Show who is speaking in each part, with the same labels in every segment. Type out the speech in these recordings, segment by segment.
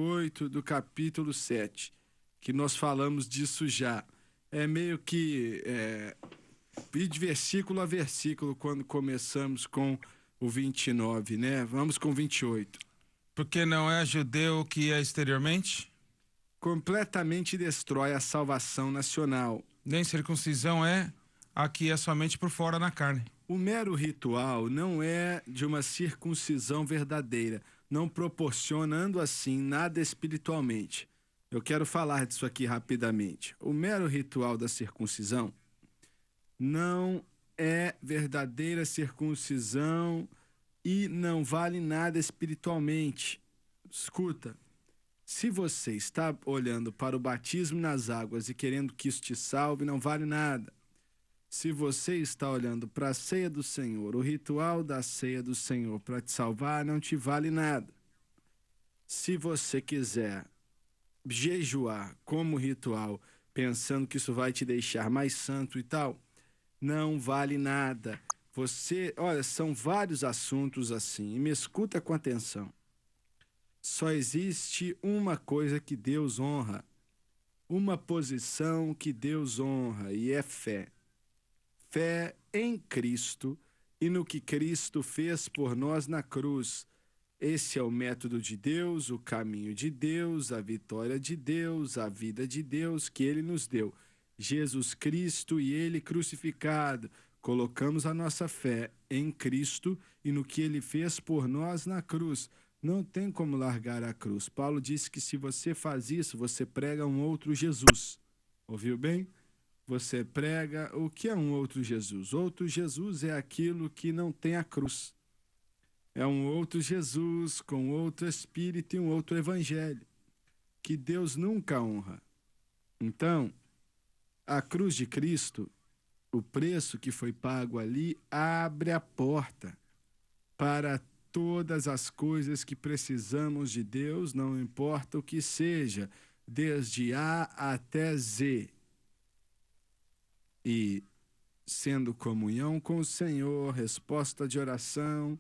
Speaker 1: 8 do capítulo 7, que nós falamos disso já. É meio que ir de versículo a versículo quando começamos com o 29, né? Vamos com o 28.
Speaker 2: Porque não é judeu que é exteriormente,
Speaker 1: Completamente destrói a salvação nacional.
Speaker 2: nem circuncisão é a que é somente por fora na carne.
Speaker 1: O mero ritual não é de uma circuncisão verdadeira, não proporcionando assim nada espiritualmente. Eu quero falar disso aqui rapidamente. O mero ritual da circuncisão não é verdadeira circuncisão e não vale nada espiritualmente. Escuta, se você está olhando para o batismo nas águas e querendo que isso te salve, não vale nada. Se você está olhando para a ceia do Senhor, o ritual da ceia do Senhor para te salvar, não te vale nada. Se você quiser jejuar como ritual, pensando que isso vai te deixar mais santo e tal, não vale nada. Olha, são vários assuntos assim, e me escuta com atenção. Só existe uma coisa que Deus honra, uma posição que Deus honra, e é fé. Fé em Cristo e no que Cristo fez por nós na cruz. Esse é o método de Deus, o caminho de Deus, a vitória de Deus, a vida de Deus que Ele nos deu. Jesus Cristo e Ele crucificado. Colocamos a nossa fé em Cristo e no que Ele fez por nós na cruz. Não tem como largar a cruz. Paulo disse que se você faz isso, você prega um outro Jesus. Ouviu bem? Você prega o que é um outro Jesus. Outro Jesus é aquilo que não tem a cruz. É um outro Jesus com outro espírito e um outro evangelho que Deus nunca honra. Então, a cruz de Cristo, o preço que foi pago ali, abre a porta para todas as coisas que precisamos de Deus, não importa o que seja, desde A até Z. E sendo comunhão com o Senhor, resposta de oração,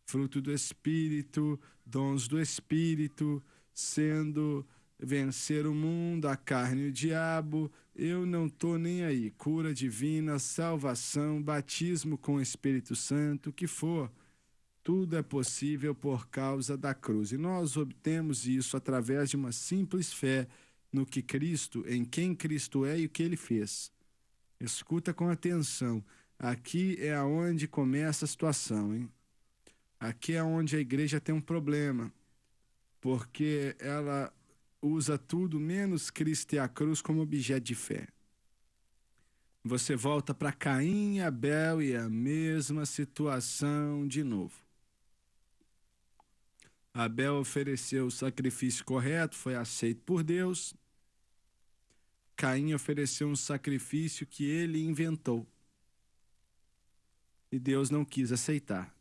Speaker 1: fruto do Espírito, dons do Espírito, sendo vencer o mundo, a carne e o diabo, eu não tô nem aí. Cura divina, salvação, batismo com o Espírito Santo, o que for, tudo é possível por causa da cruz. E nós obtemos isso através de uma simples fé no que Cristo, em quem Cristo é e o que ele fez. Escuta com atenção. Aqui é aonde começa a situação, hein? Aqui é onde a igreja tem um problema, porque ela usa tudo menos Cristo e a cruz como objeto de fé. Você volta para Caim e Abel e a mesma situação de novo. Abel ofereceu o sacrifício correto, foi aceito por Deus. Caim ofereceu um sacrifício que ele inventou. E Deus não quis aceitar.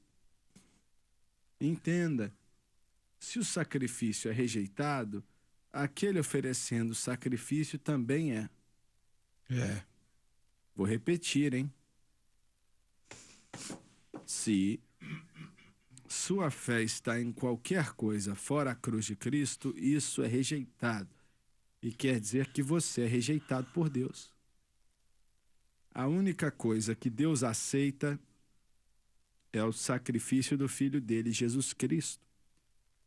Speaker 1: Entenda, se o sacrifício é rejeitado, aquele oferecendo o sacrifício também é. Vou repetir, hein? Se sua fé está em qualquer coisa fora a cruz de Cristo, isso é rejeitado. E quer dizer que você é rejeitado por Deus. A única coisa que Deus aceita é o sacrifício do Filho dele, Jesus Cristo.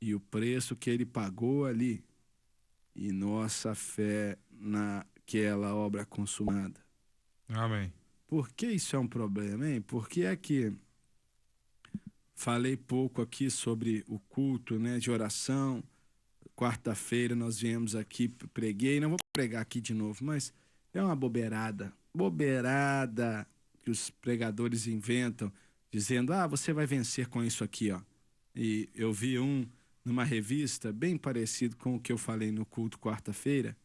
Speaker 1: E o preço que ele pagou ali. E nossa fé naquela obra consumada.
Speaker 2: Amém.
Speaker 1: Por que isso é um problema, hein? Porque é que falei pouco aqui sobre o culto, né, de oração. Quarta-feira nós viemos aqui, preguei, não vou pregar aqui de novo, mas é uma bobeirada que os pregadores inventam, dizendo, você vai vencer com isso aqui, ó. E eu vi numa revista bem parecido com o que eu falei no culto quarta-feira,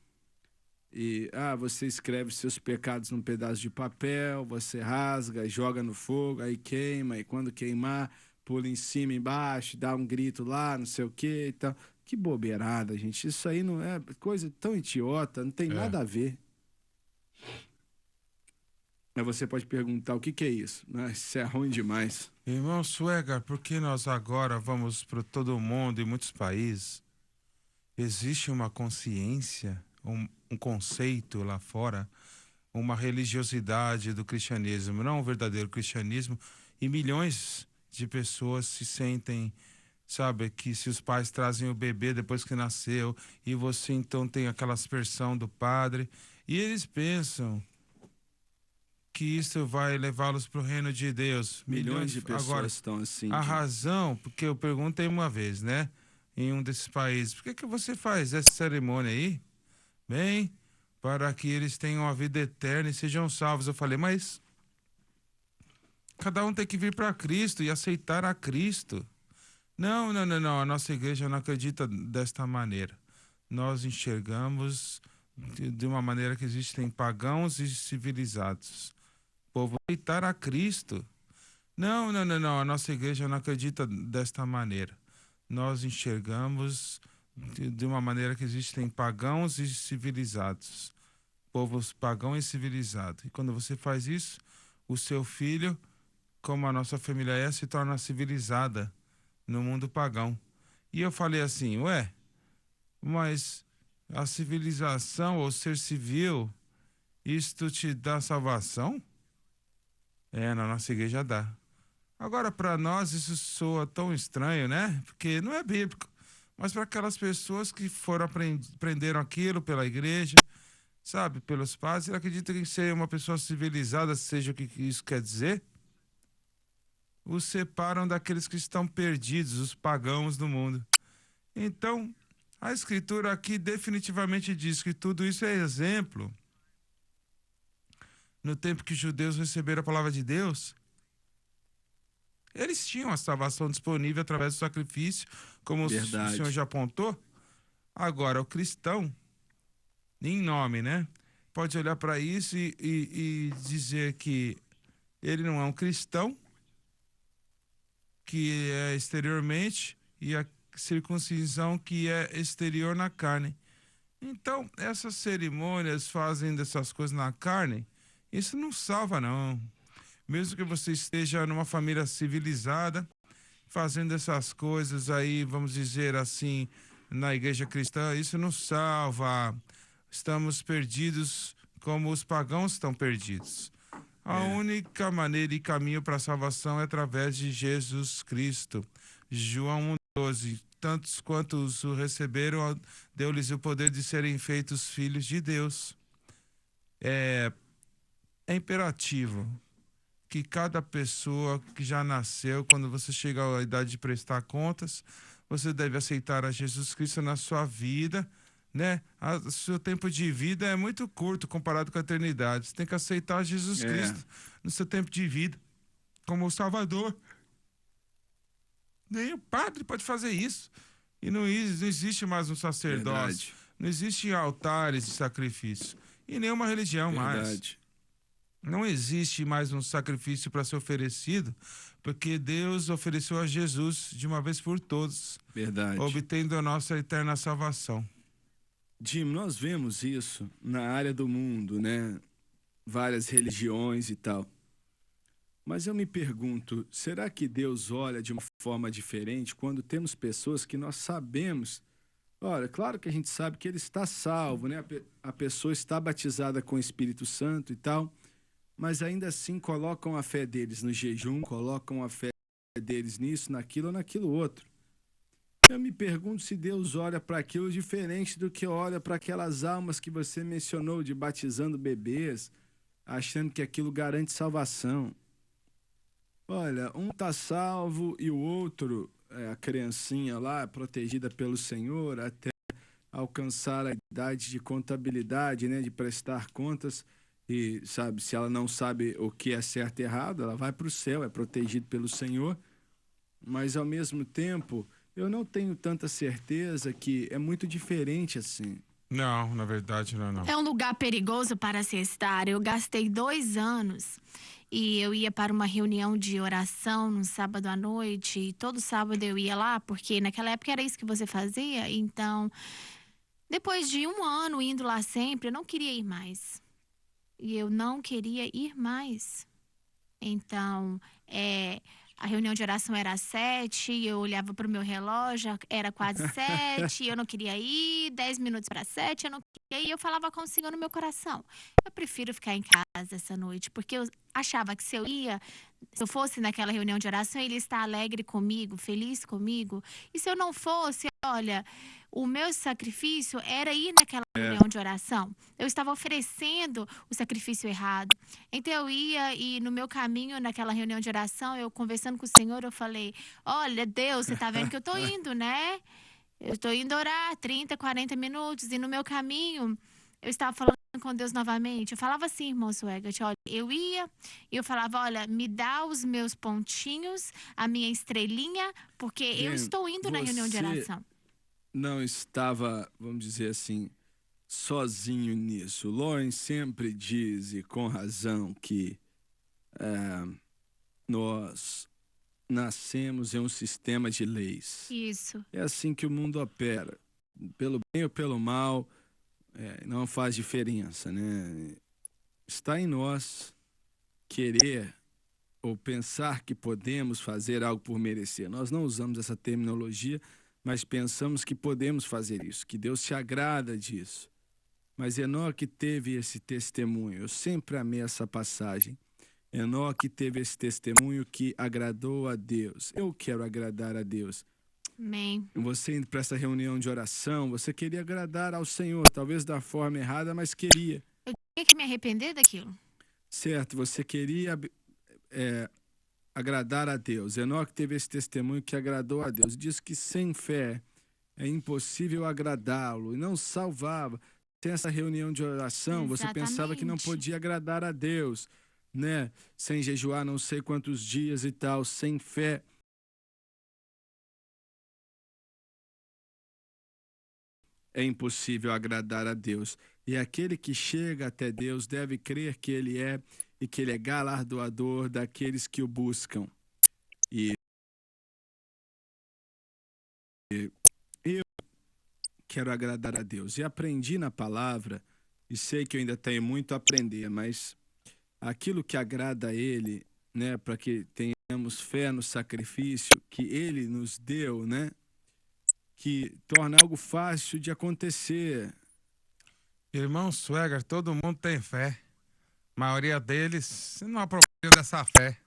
Speaker 1: e você escreve seus pecados num pedaço de papel, você rasga, joga no fogo, aí queima, e quando queimar, pula em cima e embaixo, dá um grito lá, não sei o que e tal. Que bobeirada, gente. Isso aí não é coisa tão idiota, não tem nada a ver. Mas você pode perguntar o que é isso? Isso é ruim demais.
Speaker 2: Irmão Suegar, por que nós agora vamos para todo mundo e muitos países Existe uma consciência, um conceito lá fora, uma religiosidade do cristianismo, não o verdadeiro cristianismo, e milhões de pessoas se sentem, sabe, que se os pais trazem o bebê depois que nasceu, e você então tem aquela aspersão do padre, e eles pensam que isso vai levá-los para o reino de Deus.
Speaker 1: Milhões de
Speaker 2: Agora,
Speaker 1: pessoas estão assim,
Speaker 2: a
Speaker 1: Jim.
Speaker 2: razão, porque eu perguntei uma vez, né, em um desses países, por que que você faz essa cerimônia aí? Bem, para que eles tenham a vida eterna e sejam salvos. Eu falei, mas cada um tem que vir para Cristo e aceitar a Cristo. Não, não, não, não. A nossa igreja não acredita desta maneira. Nós enxergamos de uma maneira que existem pagãos e civilizados. O povo aceitar a Cristo. Não, não, não, não. A nossa igreja não acredita desta maneira. Nós enxergamos de uma maneira que existem pagãos e civilizados. Povos pagão e civilizado. E quando você faz isso, o seu filho, como a nossa família é, se torna civilizada no mundo pagão. E eu falei assim, ué, mas a civilização ou ser civil, isto te dá salvação? É, na nossa igreja dá. Agora, para nós, isso soa tão estranho, né? Porque não é bíblico. Mas para aquelas pessoas que foram aprenderam aquilo pela igreja, sabe, pelos pais, ele acredita que ser uma pessoa civilizada, seja o que isso quer dizer, os separam daqueles que estão perdidos, os pagãos do mundo. Então, a escritura aqui definitivamente diz que tudo isso é exemplo. No tempo que os judeus receberam a palavra de Deus, eles tinham a salvação disponível através do sacrifício, como o Senhor
Speaker 1: Verdade.
Speaker 2: já apontou. Agora, o cristão, em nome, né? Pode olhar para isso e dizer que ele não é um cristão, que é exteriormente, e a circuncisão que é exterior na carne. Então, essas cerimônias fazem dessas coisas na carne, isso não salva, não. Mesmo que você esteja numa família civilizada, fazendo essas coisas aí, vamos dizer assim, na igreja cristã, isso não salva. Estamos perdidos como os pagãos estão perdidos. A
Speaker 1: É,
Speaker 2: única maneira e caminho para a salvação é através de Jesus Cristo. João 1,12. Tantos quantos o receberam, deu-lhes o poder de serem feitos filhos de Deus. É imperativo que cada pessoa que já nasceu, quando você chega à idade de prestar contas, você deve aceitar a Jesus Cristo na sua vida, né? O seu tempo de vida é muito curto comparado com a eternidade. Você tem que aceitar Jesus
Speaker 1: é,
Speaker 2: Cristo no seu tempo de vida como o Salvador. Nem o padre pode fazer isso. E não existe mais um sacerdócio,
Speaker 1: verdade.
Speaker 2: não existem altares de sacrifício e nenhuma religião mais.
Speaker 1: Verdade.
Speaker 2: Não existe mais um sacrifício para ser oferecido, porque Deus ofereceu a Jesus de uma vez por todas,
Speaker 1: Verdade.
Speaker 2: obtendo a nossa eterna salvação.
Speaker 1: Jim, nós vemos isso na área do mundo, né? Várias religiões e tal. Mas eu me pergunto, será que Deus olha de uma forma diferente quando temos pessoas que nós sabemos? Olha, claro que a gente sabe que ele está salvo, né? A pessoa está batizada com o Espírito Santo e tal, mas ainda assim colocam a fé deles no jejum, colocam a fé deles nisso, naquilo ou naquilo outro. Eu me pergunto se Deus olha para aquilo diferente do que olha para aquelas almas que você mencionou de batizando bebês, achando que aquilo garante salvação. Olha, um tá salvo e o outro, a criancinha lá, protegida pelo Senhor até alcançar a idade de contabilidade, né, de prestar contas. E sabe, se ela não sabe o que é certo e errado, ela vai para o céu, é protegida pelo Senhor. Mas ao mesmo tempo, eu não tenho tanta certeza que é muito diferente assim.
Speaker 2: Não, na verdade, não, não.
Speaker 3: É um lugar perigoso para se estar. Eu gastei 2 anos e eu ia para uma reunião de oração no sábado à noite. E todo sábado eu ia lá, porque naquela época era isso que você fazia. Então, depois de 1 ano indo lá sempre, eu não queria ir mais. E eu não queria ir mais. Então, a reunião de oração era às 7, eu olhava para o meu relógio, era quase 7, eu não queria ir, 10 minutos para 7, eu não queria ir, eu falava com o Senhor no meu coração. Eu prefiro ficar em casa essa noite, porque eu achava que se eu fosse naquela reunião de oração, ele ia estar alegre comigo, feliz comigo. E se eu não fosse, olha, o meu sacrifício era ir naquela reunião de oração. Eu estava oferecendo o sacrifício errado. Então eu ia e no meu caminho naquela reunião de oração, eu conversando com o Senhor, eu falei: "Olha, Deus, você está vendo que eu estou indo, né? Eu estou indo orar 30, 40 minutos e no meu caminho eu estava falando com Deus novamente. Eu falava assim, irmão Swegert, olha, eu ia e eu falava, olha, me dá os meus pontinhos, a minha estrelinha, porque eu
Speaker 1: Gente,
Speaker 3: estou indo na reunião de
Speaker 1: você
Speaker 3: oração.
Speaker 1: não estava, vamos dizer assim, sozinho nisso. Lawrence sempre diz, e com razão, que nós nascemos em um sistema de leis.
Speaker 3: Isso.
Speaker 1: É assim que o mundo opera. Pelo bem ou pelo mal, não faz diferença, né? Está em nós querer ou pensar que podemos fazer algo por merecer. Nós não usamos essa terminologia, mas pensamos que podemos fazer isso, que Deus se agrada disso. Mas Enoque teve esse testemunho. Eu sempre amei essa passagem. Enoque teve esse testemunho que agradou a Deus. Eu quero agradar a Deus.
Speaker 3: Amém.
Speaker 1: Você indo para essa reunião de oração, você queria agradar ao Senhor, talvez da forma errada, mas queria.
Speaker 3: Eu tinha que me arrepender daquilo.
Speaker 1: Certo, você queria agradar a Deus. Enoque teve esse testemunho que agradou a Deus. Diz que sem fé é impossível agradá-lo e não salvava. Tem essa reunião de oração, você pensava que não
Speaker 3: Exatamente.
Speaker 1: podia agradar a Deus, né? Sem jejuar não sei quantos dias e tal, sem fé. É impossível agradar a Deus. E aquele que chega até Deus deve crer que Ele é e que Ele é galardoador daqueles que o buscam. E eu quero agradar a Deus. E aprendi na palavra, e sei que eu ainda tenho muito a aprender, mas aquilo que agrada a Ele, né, para que tenhamos fé no sacrifício que Ele nos deu, né, que torna algo fácil de acontecer.
Speaker 2: Irmão Swegert, todo mundo tem fé. A maioria deles não apropria dessa fé,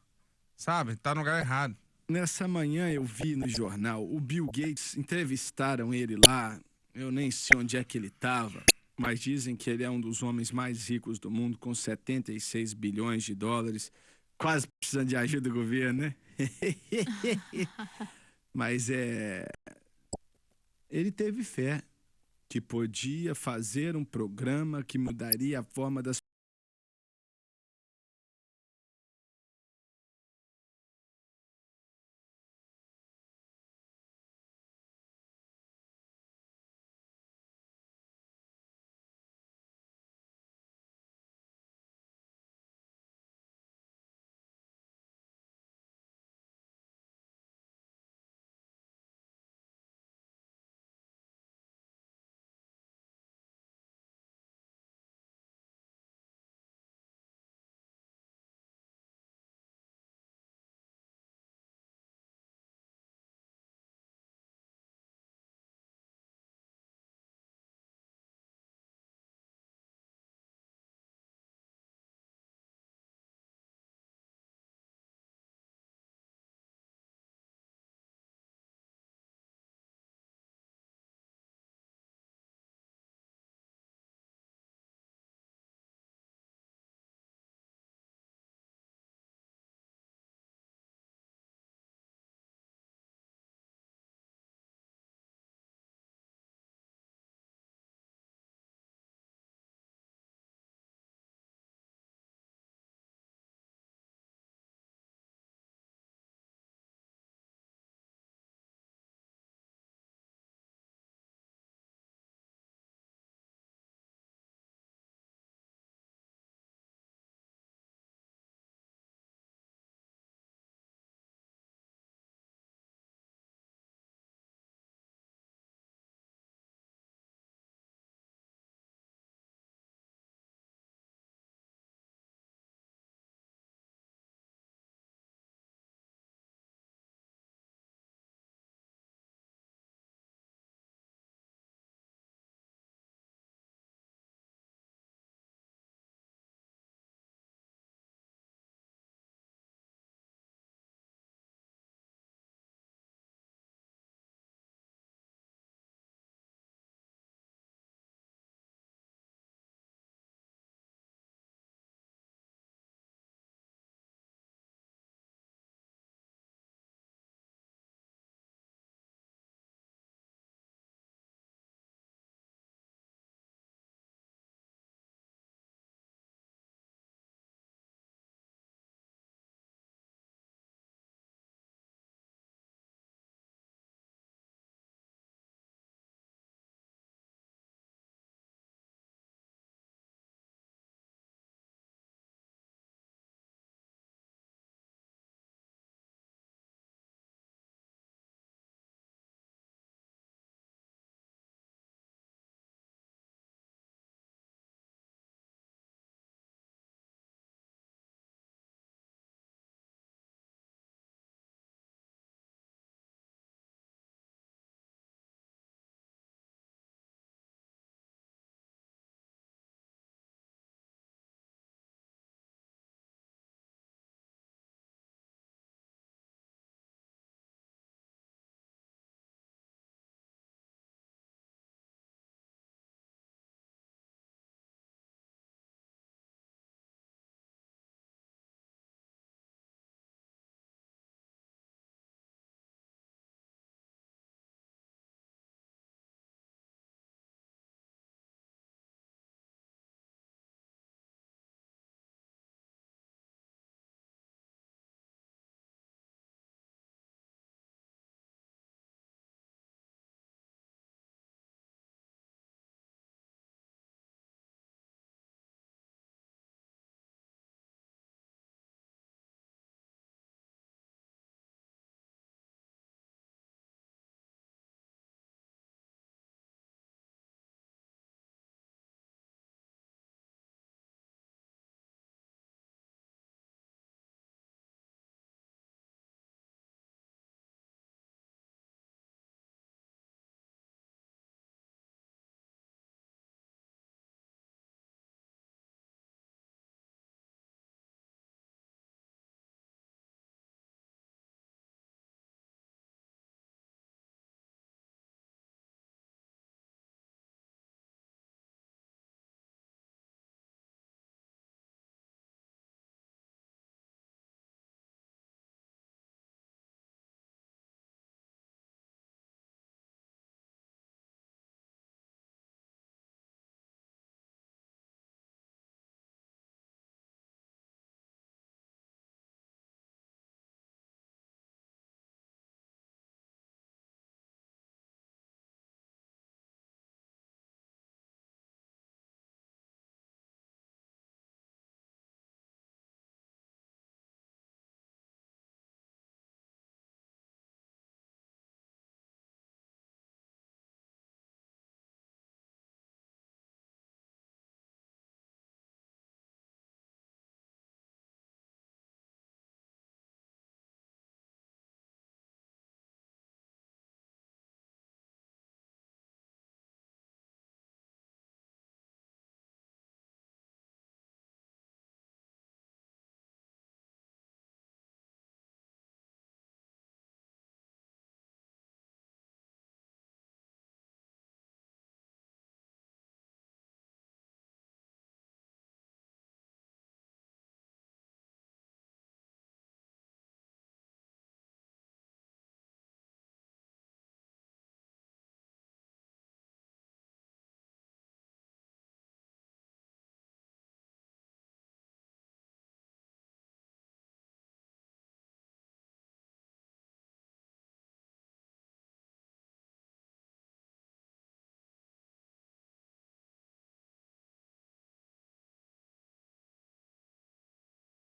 Speaker 2: sabe? Tá no lugar errado.
Speaker 1: Nessa manhã eu vi no jornal, o Bill Gates, entrevistaram ele lá, eu nem sei onde é que ele estava, mas dizem que ele é um dos homens mais ricos do mundo, com 76 bilhões de dólares, quase precisando de ajuda do governo, né? Mas ele teve fé que podia fazer um programa que mudaria a forma das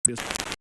Speaker 1: pessoa